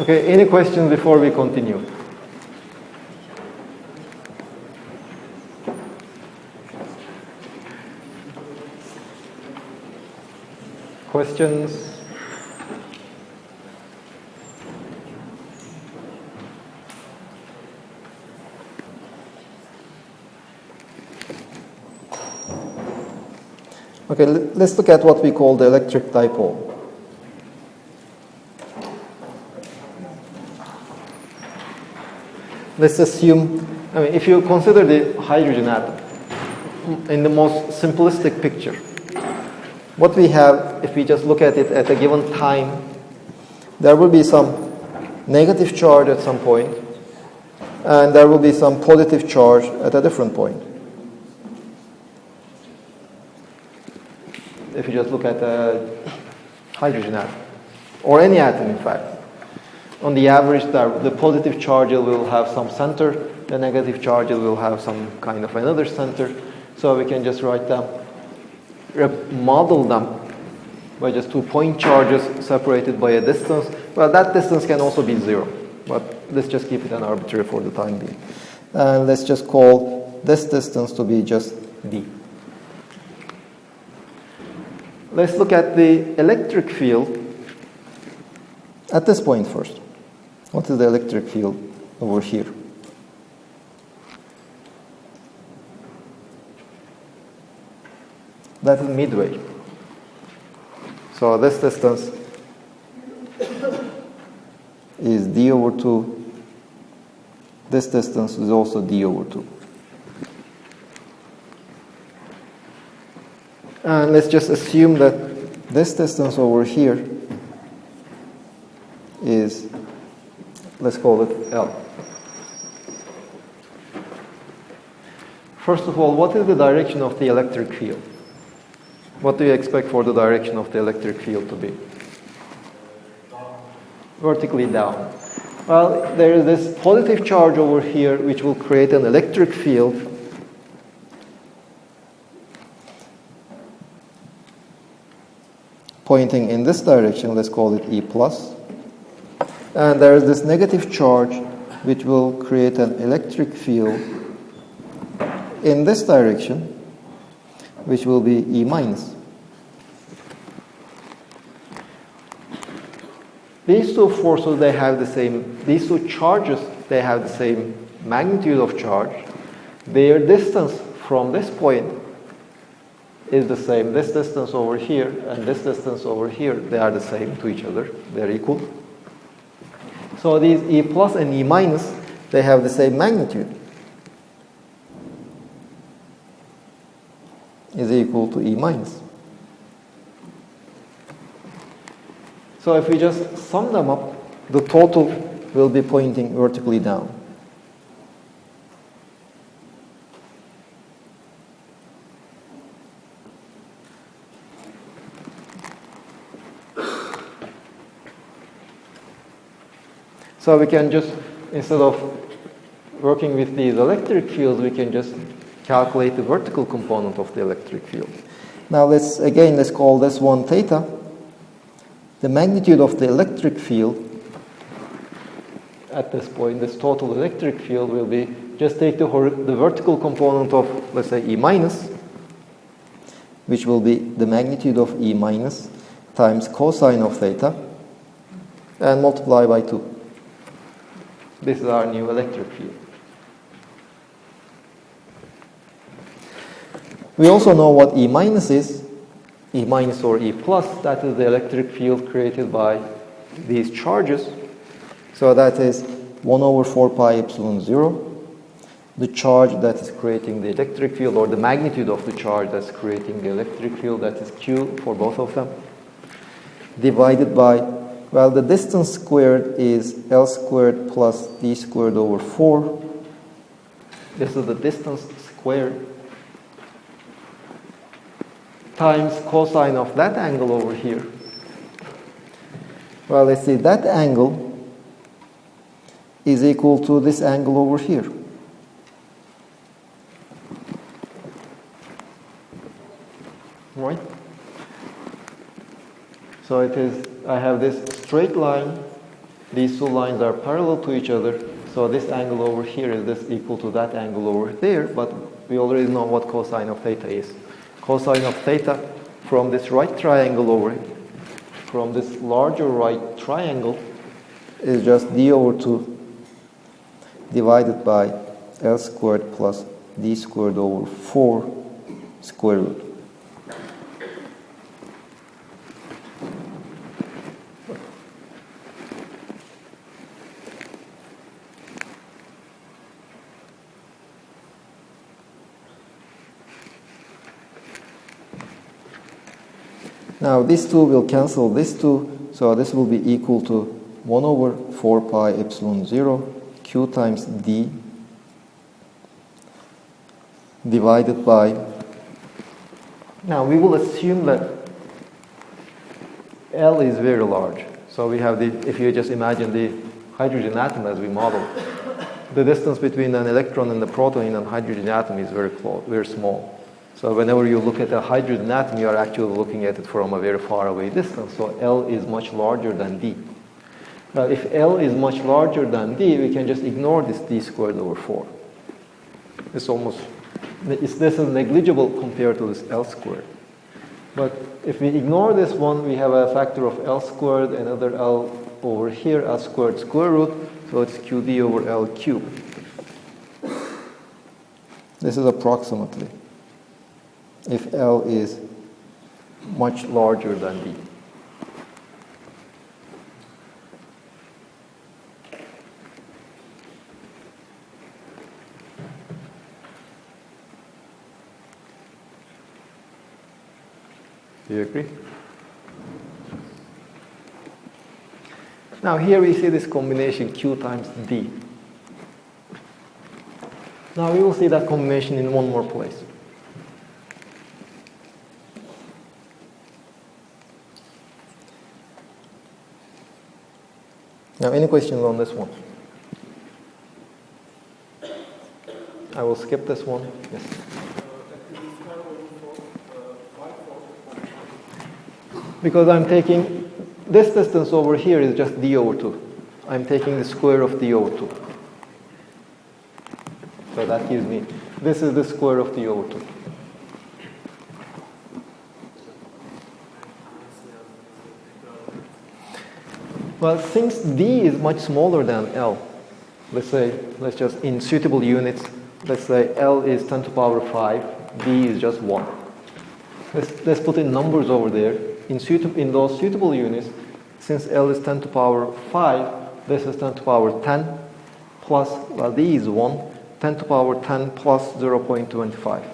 Okay, any questions before we continue? Questions? Okay, let's look at what we call the electric dipole. Let's assume, if you consider the hydrogen atom in the most simplistic picture, what we have, if we just look at it at a given time, there will be some negative charge at some point, and there will be some positive charge at a different point. If you just look at a hydrogen atom, or any atom in fact. On the average, the positive charge will have some center, the negative charge will have some kind of another center. So we can just write them, model them by just 2 point charges separated by a distance. Well, that distance can also be 0, but let's just keep it an arbitrary for the time being. And let's just call this distance to be just d. Let's look at the electric field at this point first. What is the electric field over here? That is midway. So this distance is d over 2. This distance is also d over 2. And let's just assume that this distance over here is, let's call it L. First of all, what is the direction of the electric field? What do you expect for the direction of the electric field to be? Vertically down. Well, there is this positive charge over here which will create an electric field pointing in this direction. Let's call it E plus. And there is this negative charge which will create an electric field in this direction, which will be E minus. These two forces, they have the same, these two charges, they have the same magnitude of charge. Their distance from this point is the same. This distance over here and this distance over here, they are the same to each other. They're equal. So these E plus and E minus, they have the same magnitude. Is equal to E minus. So if we just sum them up, the total will be pointing vertically down. So we can just, instead of working with these electric fields, we can just calculate the vertical component of the electric field. Now let's call this one theta. The magnitude of the electric field at this point, this total electric field will be, just take the vertical component of, let's say, E minus, which will be the magnitude of E minus times cosine of theta, and multiply by 2. This is our new electric field. We also know what E minus is. E minus or E plus, that is the electric field created by these charges. So that is 1 over 4 pi epsilon 0. The charge that is creating the electric field, or the magnitude of the charge that's creating the electric field, that is Q for both of them, divided by, well, the distance squared is L squared plus D squared over 4. This is the distance squared times cosine of that angle over here. Well, let's see, that angle is equal to this angle over here. Right? So it is, I have this straight line These two lines are parallel to each other, so this angle over here is this equal to that angle over there, but we already know what cosine of theta is. Cosine of theta from this right triangle over here, from this larger right triangle, is just d over 2 divided by L squared plus d squared over 4 square root. Now these two will cancel these two, so this will be equal to 1 over 4 pi epsilon 0 q times d divided by, now we will assume that L is very large. So we have the, if you just imagine the hydrogen atom as we model, the distance between an electron and the proton in a hydrogen atom is very close, very small. So whenever you look at a hydrogen atom, you are actually looking at it from a very far away distance. So L is much larger than D. Now if L is much larger than D, we can just ignore this D squared over 4. This is negligible compared to this L squared. But if we ignore this one, we have a factor of L squared, another L over here, L squared square root, so it's QD over L cubed. This is approximately if L is much larger than D. Do you agree? Now here we see this combination Q times D. Now we will see that combination in one more place. Now any questions on this one? I will skip this one. Yes. Because I'm taking, this distance over here is just d over 2. I'm taking the square of d over 2. So that gives me, this is the square of d over 2. Well, since d is much smaller than L, let's just, in suitable units, let's say L is 10 to the power 5, d is just 1. Let's put in numbers over there. In those suitable units, since L is 10 to the power 5, this is 10 to the power 10 plus, well, d is 1, 10 to the power 10 plus 0.25.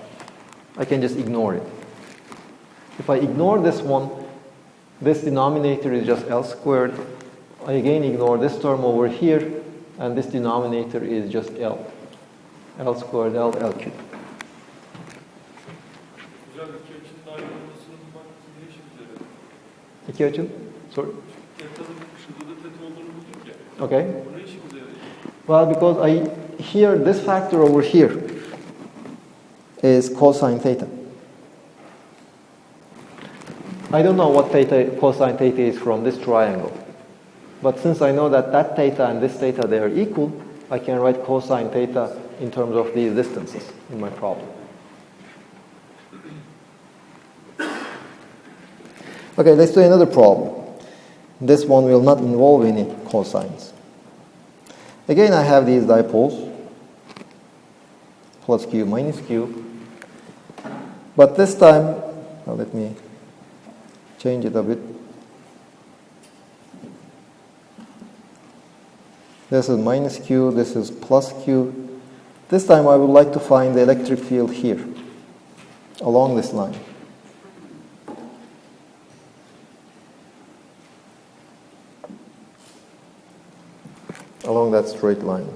I can just ignore it. If I ignore this one, this denominator is just L squared. I again ignore this term over here, and this denominator is just L. L squared, L cubed. İki açın. Sorry. Okay. Well, because here, this factor over here is cosine theta. I don't know what cosine theta is from this triangle. But since I know that that theta and this theta, they are equal, I can write cosine theta in terms of these distances in my problem. Okay, let's do another problem. This one will not involve any cosines. Again, I have these dipoles, plus q minus q. But this time, well, let me change it a bit. This is minus q, this is plus q. This time I would like to find the electric field here, along this line. Along that straight line.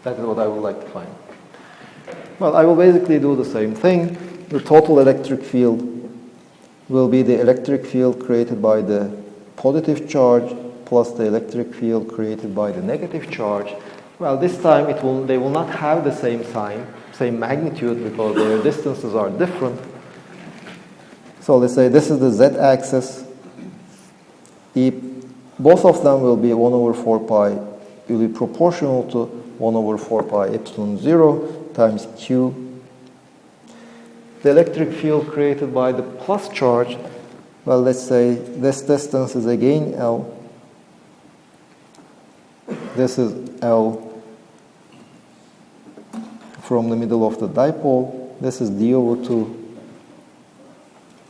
That is what I would like to find. Well, I will basically do the same thing. The total electric field will be the electric field created by the positive charge plus the electric field created by the negative charge. Well, this time they will not have the same sign, same magnitude, because their distances are different. So let's say this is the z-axis, E both of them will be 1 over 4 pi, will be proportional to 1 over 4 pi epsilon 0 times Q. The electric field created by the plus charge, well, let's say this distance is again L. This is L from the middle of the dipole. This is d over 2.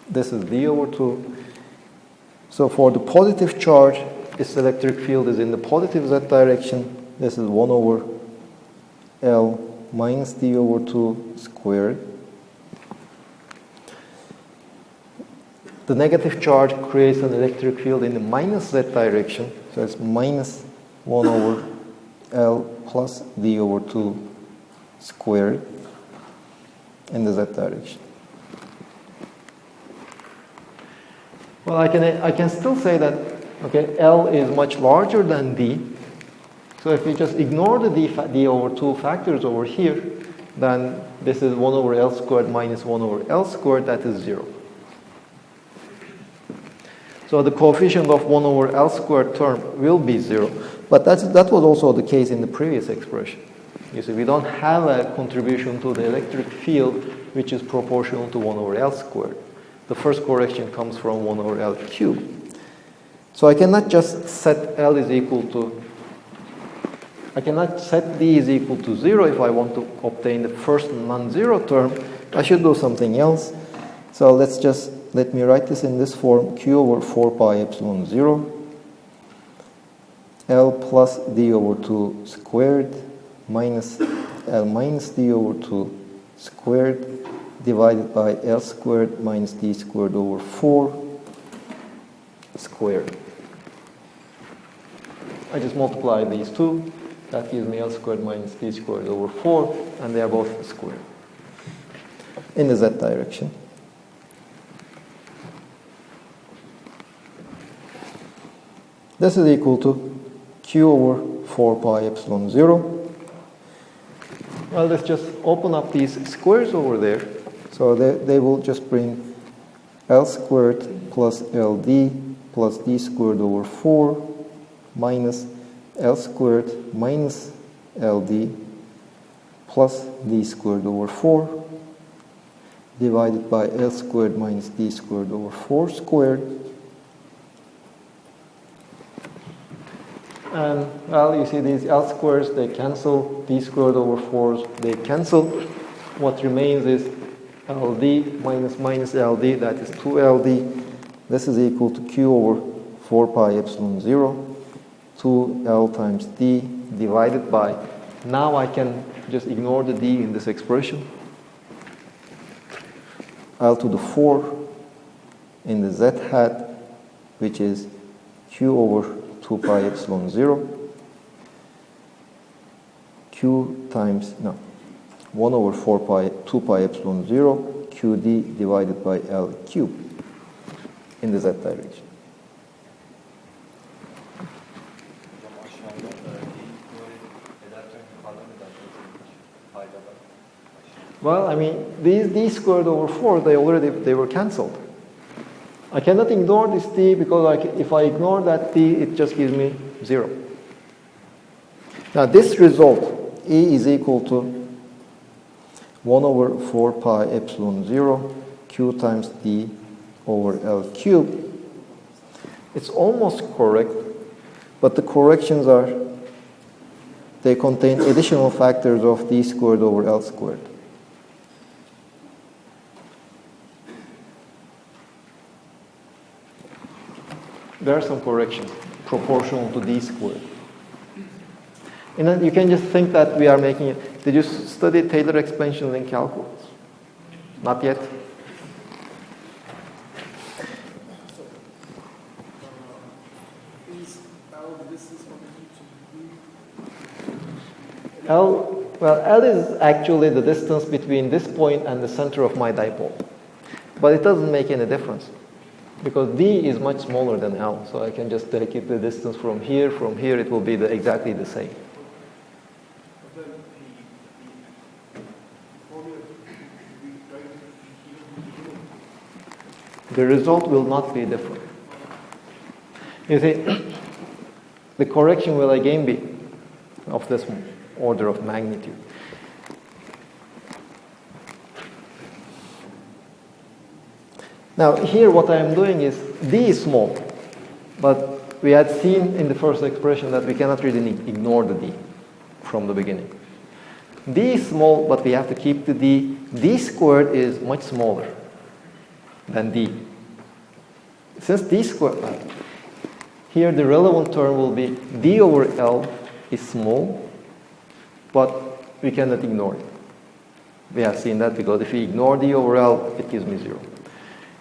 This is d over 2. So for the positive charge, its electric field is in the positive z direction. This is 1 over L minus d over 2 squared. The negative charge creates an electric field in the minus z direction. So it's minus 1 over L plus d over 2 squared in the z direction. Well, I can still say that, okay, L is much larger than D. So if we just ignore the d over 2 factors over here, then this is 1 over L squared minus 1 over L squared, that is 0. So the coefficient of 1 over L squared term will be 0. But that was also the case in the previous expression. You see, we don't have a contribution to the electric field which is proportional to 1 over L squared. The first correction comes from 1 over L cubed. So I cannot just set L is equal to, I cannot set D is equal to 0 if I want to obtain the first non-zero term. I should do something else. So let me write this in this form, Q over 4 pi epsilon 0, L plus D over 2 squared minus L minus D over 2 squared divided by L squared minus D squared over 4 squared. I just multiply these two. That gives me L squared minus D squared over 4, and they are both squared in the z direction. This is equal to Q over 4 pi epsilon 0. Well, let's just open up these squares over there. So they will just bring L squared plus LD plus D squared over 4 minus L squared minus LD plus D squared over 4 divided by L squared minus D squared over 4 squared. And, well, you see these L squares, they cancel. D squared over 4s, they cancel. What remains is LD minus LD, that is 2LD. This is equal to Q over 4 pi epsilon 0, 2L times D divided by, now I can just ignore the D in this expression, L to the 4 in the Z hat, which is Q over 2 pi epsilon 0, Q times, 1 over 4 pi, 2 pi epsilon 0, QD divided by L cubed in the Z direction. Well, I mean, these D squared over 4, they were cancelled. I cannot ignore this D because if I ignore that D, it just gives me 0. Now this result, E is equal to 1 over 4 pi epsilon 0 Q times D over L cubed. It's almost correct, but the corrections they contain additional factors of D squared over L squared. There are some corrections proportional to D squared. And then you can just think that we are making it. Did you study Taylor expansion in calculus? Not yet? L is actually the distance between this point and the center of my dipole. But it doesn't make any difference, because D is much smaller than L. So I can just take it the distance from here, it will be exactly the same. The result will not be different. You see, the correction will again be of this order of magnitude. Now here what I am doing is, D is small, but we had seen in the first expression that we cannot really ignore the D from the beginning. D is small, but we have to keep the D. D squared is much smaller than D. Since D squared, here the relevant term will be D over L is small, but we cannot ignore it. We have seen that because if we ignore D over L, it gives me 0.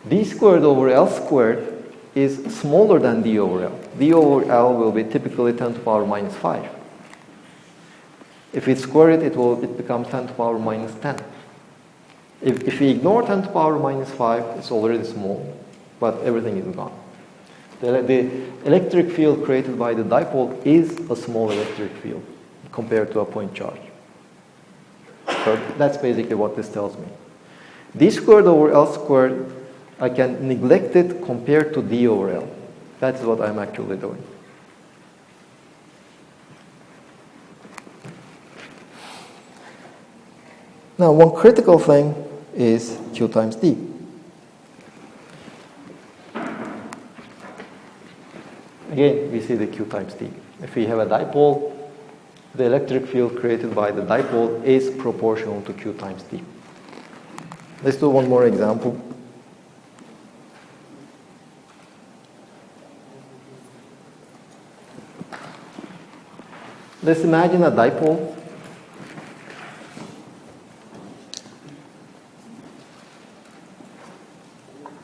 D squared over L squared is smaller than D over L. D over L will be typically 10 to the power minus 5. If we square it, it becomes 10 to the power minus 10. If we ignore 10 to the power minus 5, it's already small, but everything is gone. The electric field created by the dipole is a small electric field compared to a point charge. So that's basically what this tells me. D squared over L squared, I can neglect it compared to D over L. That's what I'm actually doing. Now, one critical thing is Q times D. Again, we see the Q times D. If we have a dipole, the electric field created by the dipole is proportional to Q times D. Let's do one more example. Let's imagine a dipole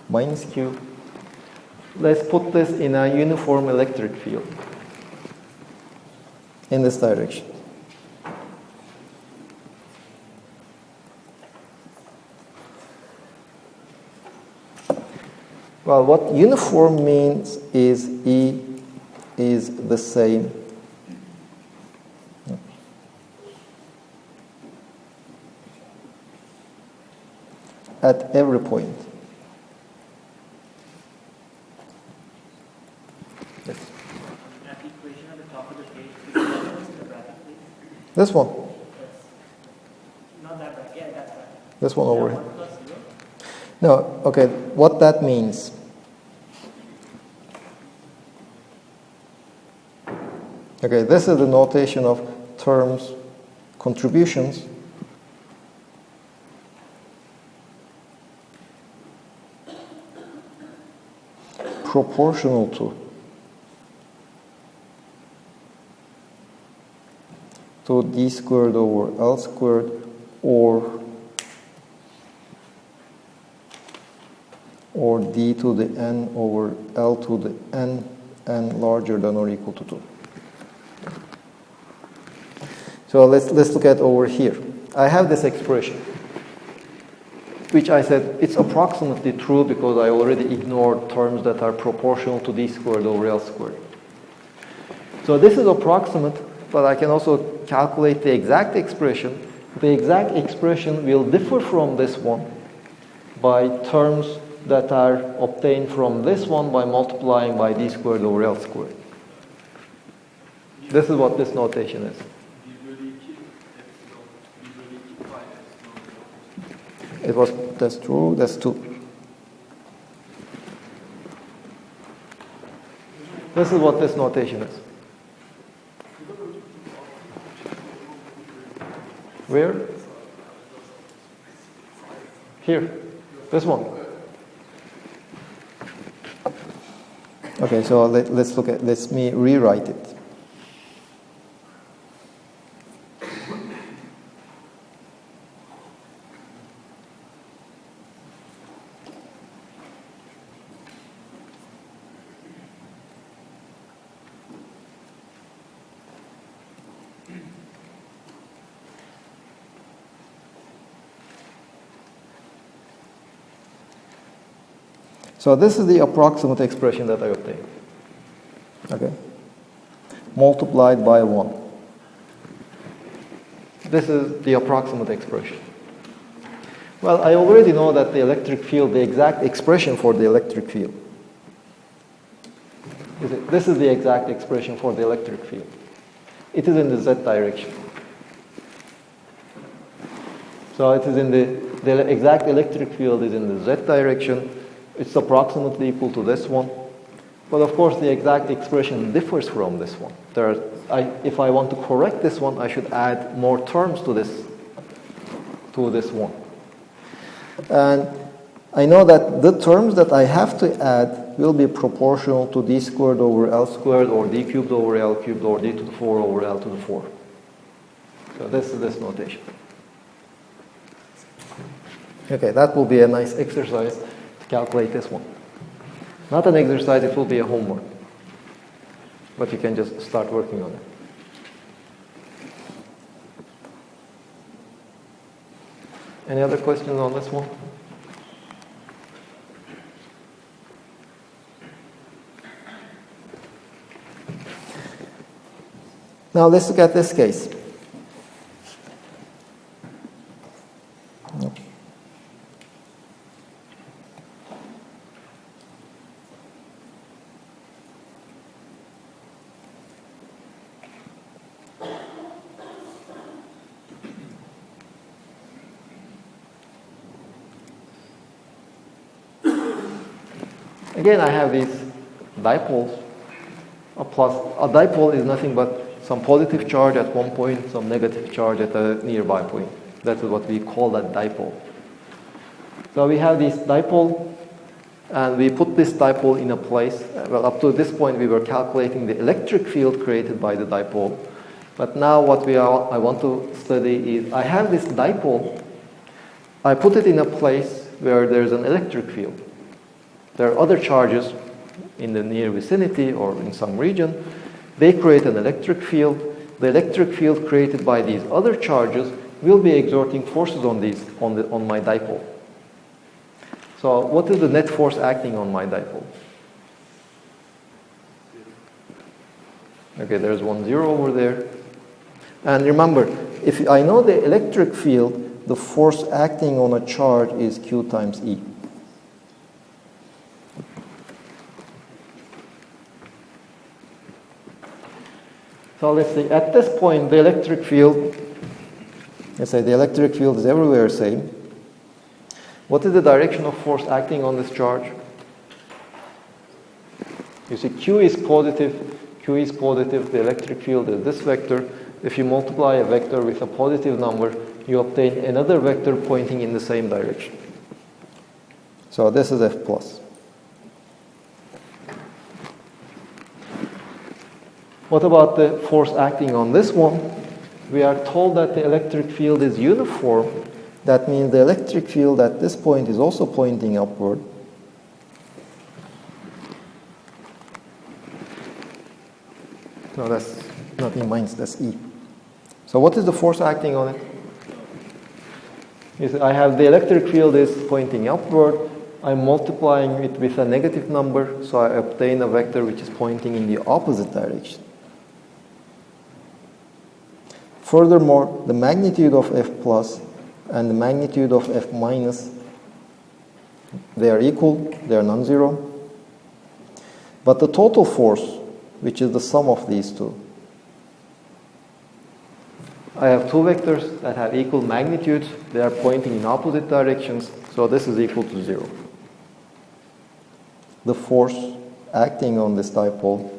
minus Q. Let's put this in a uniform electric field in this direction. Well, what uniform means is E is the same at every point. Yes. That equation at the top of the page, the bracket, please. This one. Not that bracket, yeah, that's right. This one over here. 1 plus 0. No, okay, what that means. Okay, this is the notation of terms, contributions. Proportional to D squared over L squared or D to the n over L to the n larger than or equal to 2. So let's look at over here. I have this expression, which I said it's approximately true because I already ignored terms that are proportional to D squared over L squared. So this is approximate, but I can also calculate the exact expression. The exact expression will differ from this one by terms that are obtained from this one by multiplying by D squared over L squared. This is what this notation is. That's true, that's 2. This is what this notation is. Where? Here, this one. Okay, so let's look at, let me rewrite it. So this is the approximate expression that I obtained. Okay. Multiplied by 1. This is the approximate expression. Well, I already know that the electric field, the exact expression for the electric field This is the exact expression for the electric field. It is in the z direction. So it is in the exact electric field is in the z direction. It's approximately equal to this one. But of course, the exact expression differs from this one. If I want to correct this one, I should add more terms to this one. And I know that the terms that I have to add will be proportional to d squared over L squared, or d cubed over L cubed, or d to the 4 over L to the 4. So this is this notation. Okay, that will be a nice exercise to calculate this one. Not an exercise, it will be a homework. But you can just start working on it. Any other questions on this one? Now let's look at this case. Again, I have these dipoles. A dipole is nothing but some positive charge at one point, some negative charge at a nearby point. That is what we call that dipole. So we have this dipole, and we put this dipole in a place. Well, up to this point, we were calculating the electric field created by the dipole. But now what I want to study is, I have this dipole. I put it in a place where there's an electric field. There are other charges in the near vicinity or in some region. They create an electric field. The electric field created by these other charges will be exerting forces on my dipole. So what is the net force acting on my dipole? Okay, there's 1, 0 over there. And remember, if I know the electric field, the force acting on a charge is Q times E. So let's say at this point, the electric field, let's say the electric field is everywhere same. What is the direction of force acting on this charge? You see, Q is positive, the electric field is this vector. If you multiply a vector with a positive number, you obtain another vector pointing in the same direction. So this is F plus. What about the force acting on this one? We are told that the electric field is uniform. That means the electric field at this point is also pointing upward. No, that's not E minus, that's E. So what is the force acting on it? I have the electric field is pointing upward. I'm multiplying it with a negative number, so I obtain a vector which is pointing in the opposite direction. Furthermore, the magnitude of F plus and the magnitude of F minus, they are equal, they are non-zero. But the total force, which is the sum of these two, I have two vectors that have equal magnitudes. They are pointing in opposite directions, so this is equal to 0. The force acting on this dipole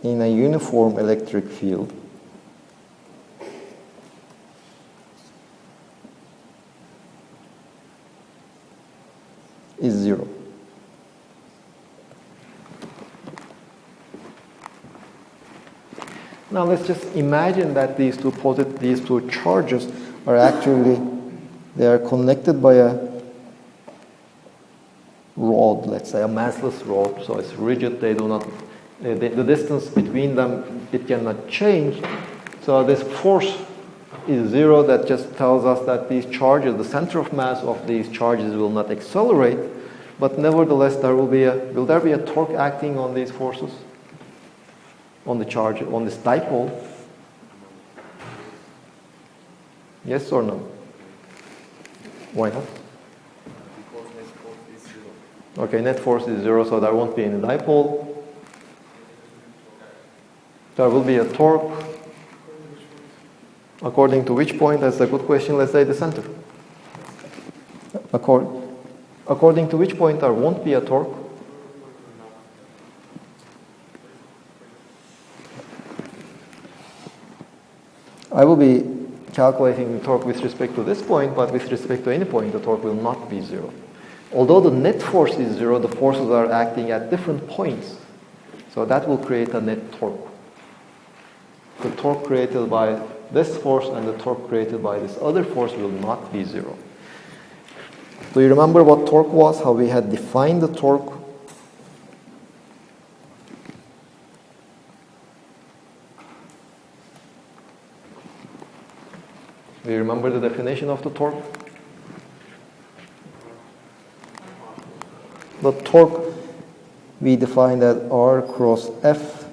in a uniform electric field is 0. Now let's just imagine that these two charges are actually, they are connected by a rod, let's say a massless rod, so it's rigid, they do not, the distance between them, it cannot change. So this force is 0. That just tells us that these charges, the center of mass of these charges will not accelerate, but nevertheless will there be a torque acting on these forces? On the charge, on this dipole? Yes or no? Why not? Because net force is 0. Okay, net force is 0, so there won't be any dipole. There will be a torque. According to which point? That's a good question. Let's say the center. According to which point there won't be a torque? I will be calculating the torque with respect to this point, but with respect to any point, the torque will not be 0. Although the net force is 0, the forces are acting at different points. So that will create a net torque. The torque created by this force and the torque created by this other force will not be 0. Do you remember what torque was? How we had defined the torque? Do you remember the definition of the torque? The torque we defined as R cross F.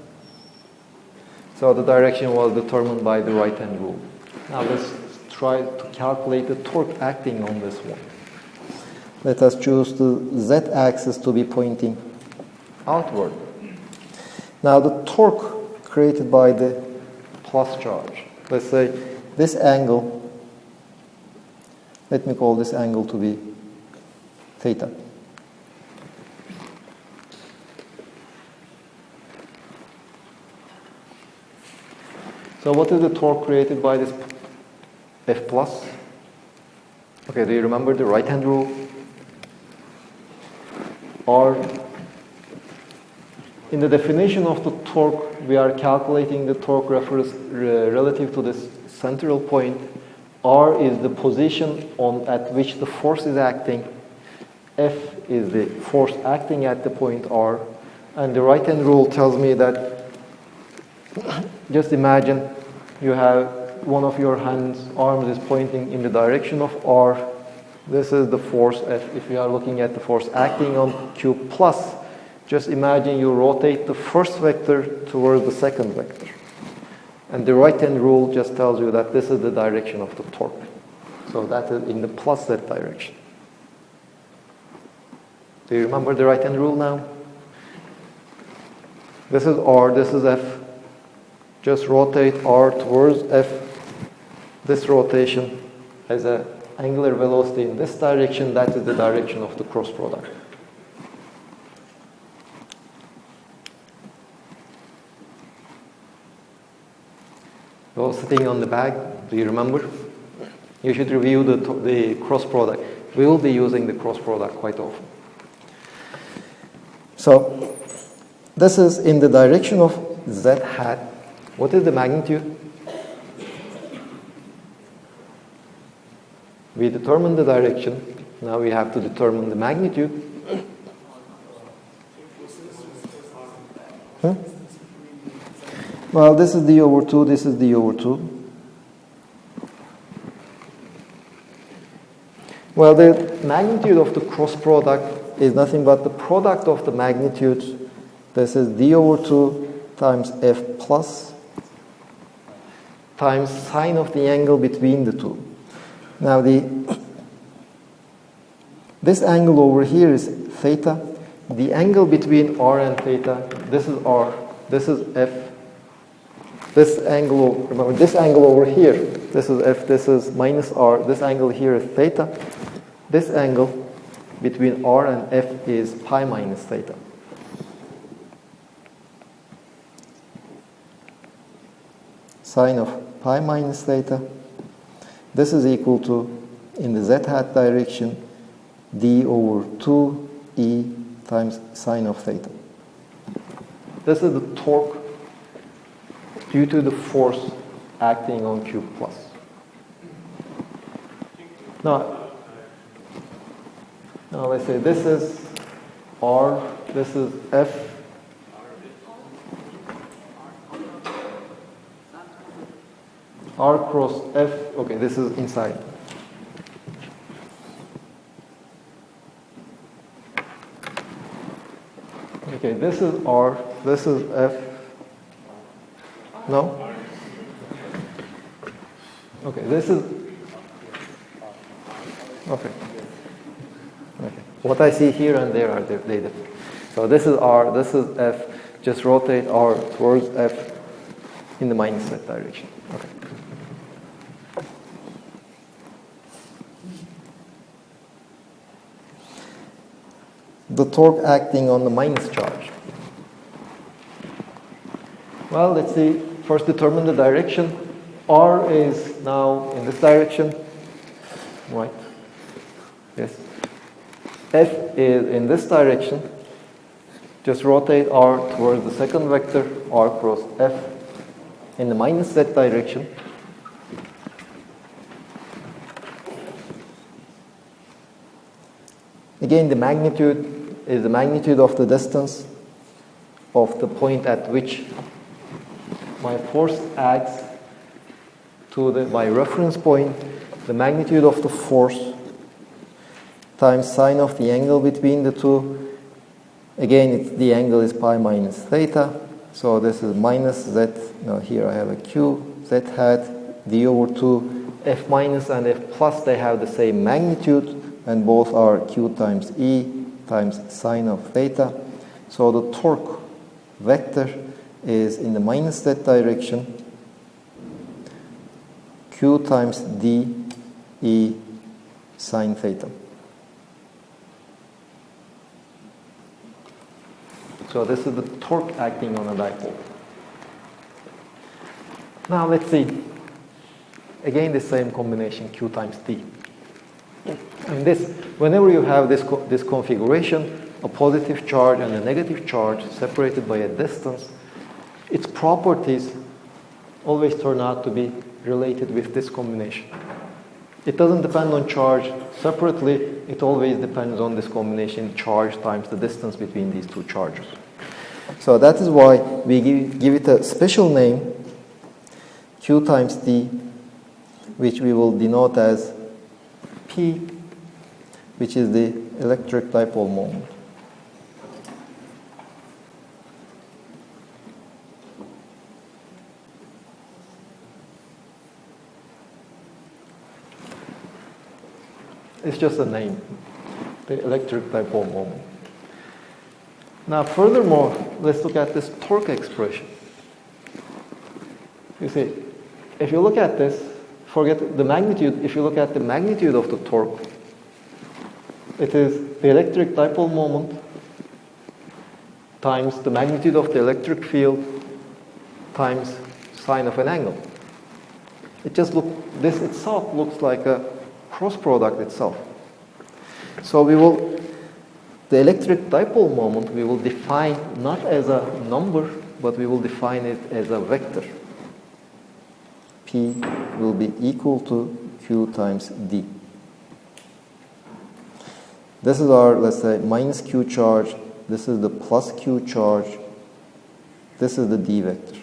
So the direction was determined by the right-hand rule. Now let's try to calculate the torque acting on this one. Let us choose the z-axis to be pointing outward. Now the torque created by the plus charge. Let's say this angle, let me call this angle to be theta. So what is the torque created by this F plus? Okay, do you remember the right-hand rule? Or in the definition of the torque, we are calculating the torque relative to this central point. R is the position at which the force is acting. F is the force acting at the point R. And the right-hand rule tells me that just imagine you have one of your arms is pointing in the direction of R. This is the force F. If you are looking at the force acting on Q plus, just imagine you rotate the first vector towards the second vector. And the right-hand rule just tells you that this is the direction of the torque. So that is in the plus Z direction. Do you remember the right-hand rule now? This is R, this is F. Just rotate R towards F. This rotation has an angular velocity in this direction. That is the direction of the cross product. Those sitting on the bag, do you remember? You should review the cross product. We will be using the cross product quite often. So this is in the direction of Z hat. What is the magnitude? We determined the direction. Now we have to determine the magnitude. Well, this is d over 2, this is d over 2. Well, the magnitude of the cross product is nothing but the product of the magnitudes. This is d over 2 times f plus times sine of the angle between the two. Now this angle over here is theta. The angle between r and theta, this is r, this is f. This angle, remember this angle over here, this is f, this is minus r. This angle here is theta. This angle between r and f is pi minus theta. Sine of pi minus theta. This is equal to, in the z hat direction, d over 2e times sine of theta. This is the torque due to the force acting on Q plus. Now let's say this is R, this is F. R cross F, okay, this is inside. Okay, this is R, this is F. No? Okay, this is Okay. Okay. What I see here and there are they different. So this is R, this is F. Just rotate R towards F in the minus Z direction. Okay. The torque acting on the minus charge. Well, let's see. First determine the direction. R is now in this direction. Right. Yes. F is in this direction. Just rotate R towards the second vector, R cross F, in the minus Z direction. Again, the magnitude is the magnitude of the distance of the point at which my force acts to my reference point, the magnitude of the force times sine of the angle between the two. Again, the angle is pi minus theta. So this is minus z. Now here I have a q, z hat, d over 2, f minus and f plus, they have the same magnitude, and both are q times e times sine of theta. So the torque vector is in the minus z direction, q times d e sine theta. So this is the torque acting on a dipole. Now let's see. Again, the same combination, Q times D. And this, whenever you have this configuration, a positive charge and a negative charge separated by a distance, its properties always turn out to be related with this combination. It doesn't depend on charge separately, it always depends on this combination, charge times the distance between these two charges. So that is why we give it a special name, Q times D, which we will denote as P, which is the electric dipole moment. It's just a name, the electric dipole moment. Now, furthermore, let's look at this torque expression. You see, if you look at this, forget the magnitude, if you look at the magnitude of the torque, it is the electric dipole moment times the magnitude of the electric field times sine of an angle. This itself looks like a cross product itself. So the electric dipole moment we will define not as a number, but we will define it as a vector. P will be equal to Q times D. This is our, let's say, minus Q charge. This is the plus Q charge. This is the D vector.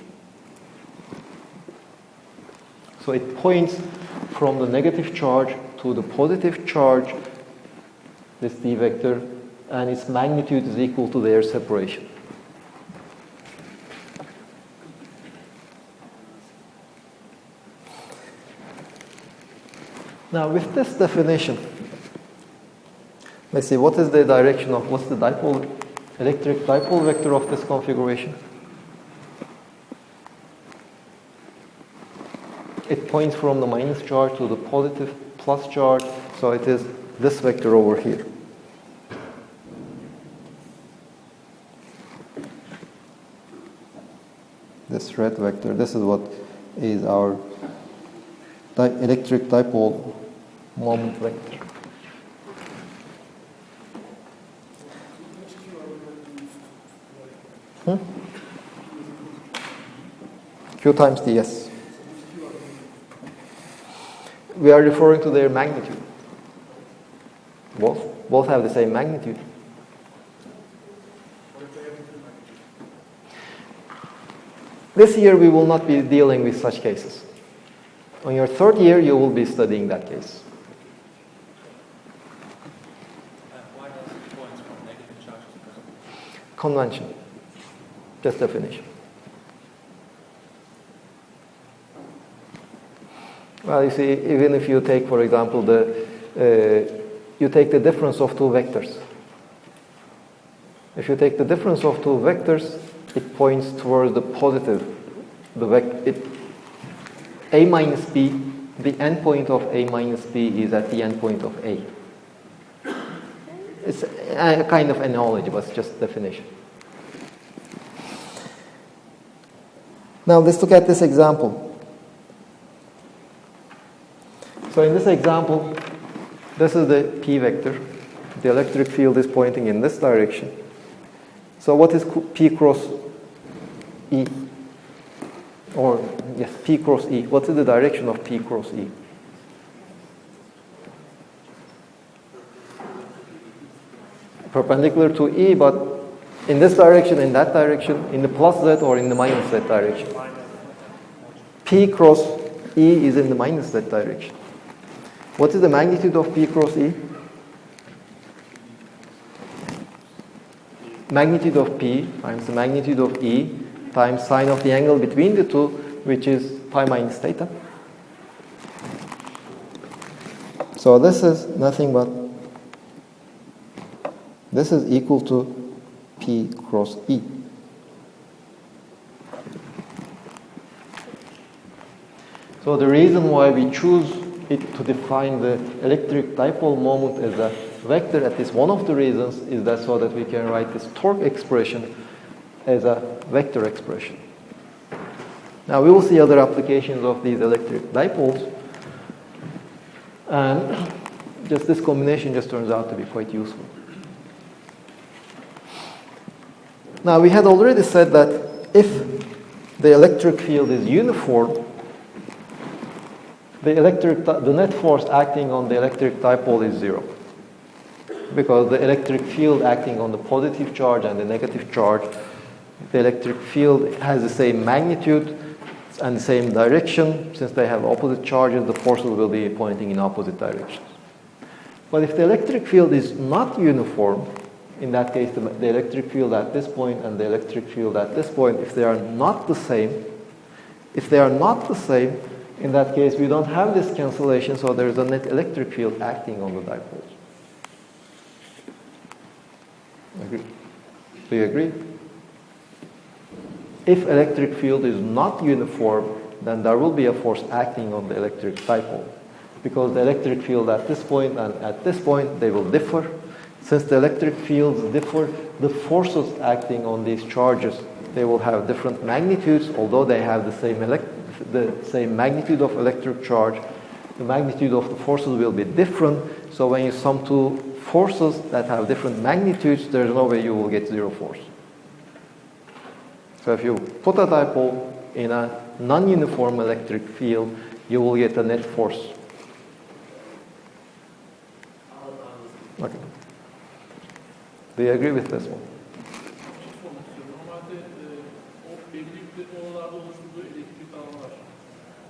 So it points from the negative charge to the positive charge, this D vector, and its magnitude is equal to their separation. Now, with this definition, let's see, what's the electric dipole vector of this configuration? It points from the minus charge to the positive plus charge, so it is this vector over here. This red vector, this is what is our electric dipole moment vector. Q times D, yes. We are referring to their magnitude. Both have the same magnitude. This year we will not be dealing with such cases. On your third year you will be studying that case. Why does it point from negative charge to positive? Convention. Just definition. Well, you see, even if you take, for example, the you take the difference of two vectors. If you take the difference of two vectors, it points towards the positive. A minus B, the endpoint of A minus B is at the endpoint of A. It's a kind of analogy, but it's just definition. Now let's look at this example. So in this example, this is the P vector. The electric field is pointing in this direction. So what is P cross E? Or, yes, P cross E. What is the direction of P cross E? Perpendicular to E, but in this direction, in that direction, in the plus Z or in the minus Z direction. P cross E is in the minus Z direction. What is the magnitude of P cross E? Magnitude of P times the magnitude of E times sine of the angle between the two, which is pi minus theta. So this is nothing but, this is equal to P cross E. So the reason why we choose it to define the electric dipole moment as a vector, at least one of the reasons, is that so that we can write this torque expression as a vector expression. Now we will see other applications of these electric dipoles, and just this combination just turns out to be quite useful. Now we had already said that if the electric field is uniform, the net force acting on the electric dipole is zero, because the electric field acting on the positive charge and the negative charge, the electric field has the same magnitude and the same direction. Since they have opposite charges, the forces will be pointing in opposite directions. But if the electric field is not uniform, in that case the electric field at this point and the electric field at this point, if they are not the same, in that case we don't have this cancellation, so there is a net electric field acting on the dipoles. Agree? Do you agree? If electric field is not uniform, then there will be a force acting on the electric dipole, because the electric field at this point and at this point, they will differ. Since the electric fields differ, the forces acting on these charges, they will have different magnitudes, although they have the same magnitude of electric charge. The magnitude of the forces will be different, so when you sum two forces that have different magnitudes, there's no way you will get zero force. So if you put a dipole in a non-uniform electric field, you will get a net force. Okay. Do you agree with this one? Normalde o belli yüklerin oralarda oluşturduğu elektrik alanlar.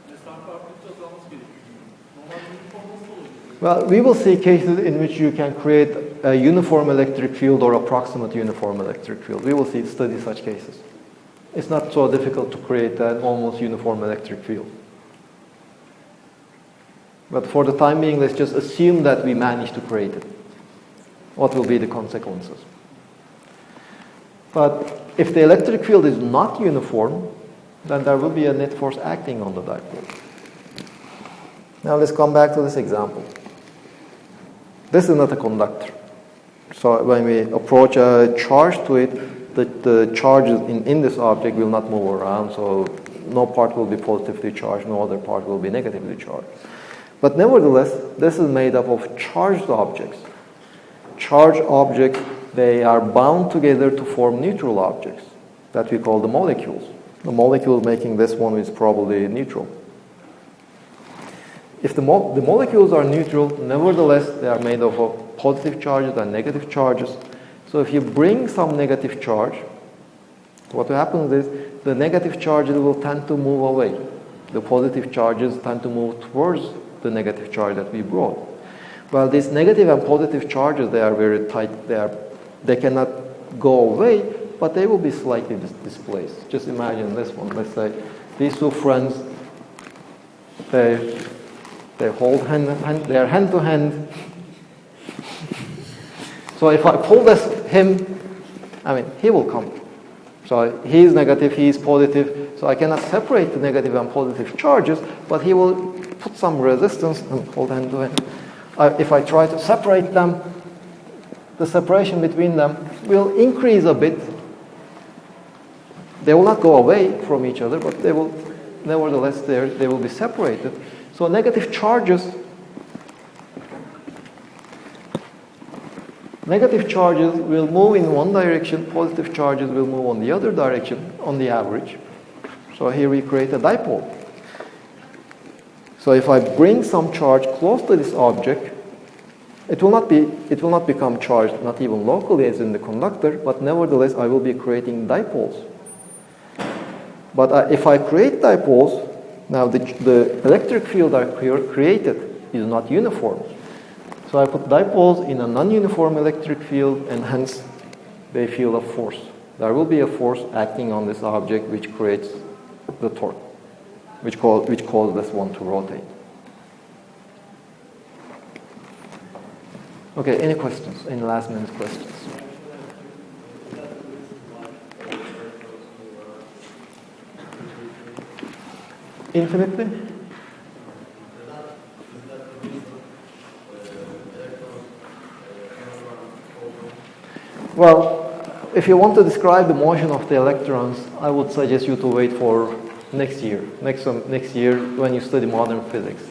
Mesafe arttıkça azalması gerekiyor. Normalde uniform nasıl olur? Well, we will see cases in which you can create a uniform electric field or approximate uniform electric field. We will study such cases. It's not so difficult to create an almost uniform electric field. But for the time being, let's just assume that we managed to create it. What will be the consequences? But if the electric field is not uniform, then there will be a net force acting on the dipole. Now let's come back to this example. This is not a conductor. So when we approach a charge to it, the charges in this object will not move around, so no part will be positively charged, no other part will be negatively charged. But nevertheless, this is made up of charged objects. Charged objects, they are bound together to form neutral objects that we call the molecules. The molecule making this one is probably neutral. If the molecules are neutral, nevertheless, they are made up of positive charges and negative charges. So if you bring some negative charge, what happens is the negative charges will tend to move away. The positive charges tend to move towards the negative charge that we brought. Well, these negative and positive charges, they are very tight. They cannot go away, but they will be slightly displaced. Just imagine this one. Let's say these two friends, they They hold they are hand to hand. So if I pull him, I mean, he will come. So he is negative, he is positive. So I cannot separate the negative and positive charges, but he will put some resistance and hold hand to hand. If I try to separate them, the separation between them will increase a bit. They will not go away from each other, but they will, nevertheless, they will be separated. So negative charges will move in one direction, positive charges will move on the other direction on the average. So here we create a dipole. So if I bring some charge close to this object, it will not become charged, not even locally as in the conductor, but nevertheless I will be creating dipoles. But if I create dipoles, now the electric field I created is not uniform. So I put dipoles in a non-uniform electric field, and hence they feel a force. There will be a force acting on this object which creates the torque, which causes this one to rotate. Okay, any questions? Any last minute questions? Infinitely? Well, if you want to describe the motion of the electrons, I would suggest you to wait for next year when you study modern physics.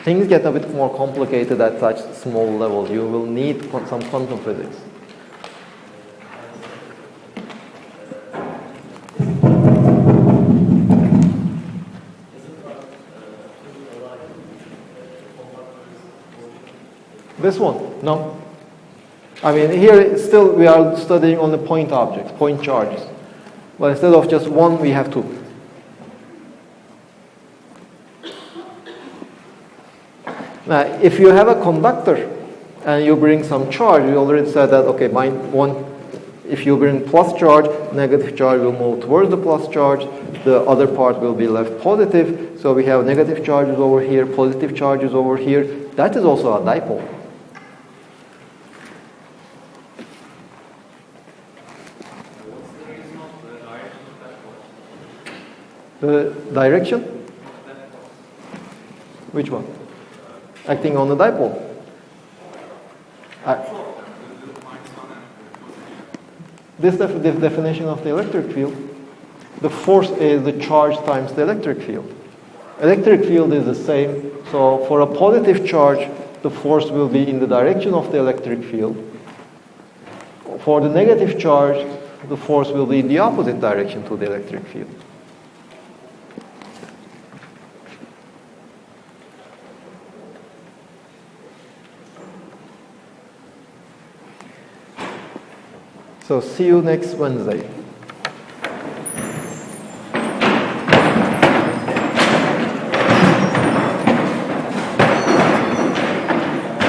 Things get a bit more complicated at such small levels. You will need some quantum physics. This one? No. I mean, here still we are studying only point objects, point charges. But instead of just one, we have two. Now, if you have a conductor and you bring some charge, we already said that, okay, if you bring plus charge, negative charge will move towards the plus charge, the other part will be left positive. So we have negative charges over here, positive charges over here. That is also a dipole. The direction? Which one? Acting on the dipole. This is the definition of the electric field. The force is the charge times the electric field. Electric field is the same. So for a positive charge, the force will be in the direction of the electric field. For the negative charge, the force will be in the opposite direction to the electric field. So see you next Wednesday.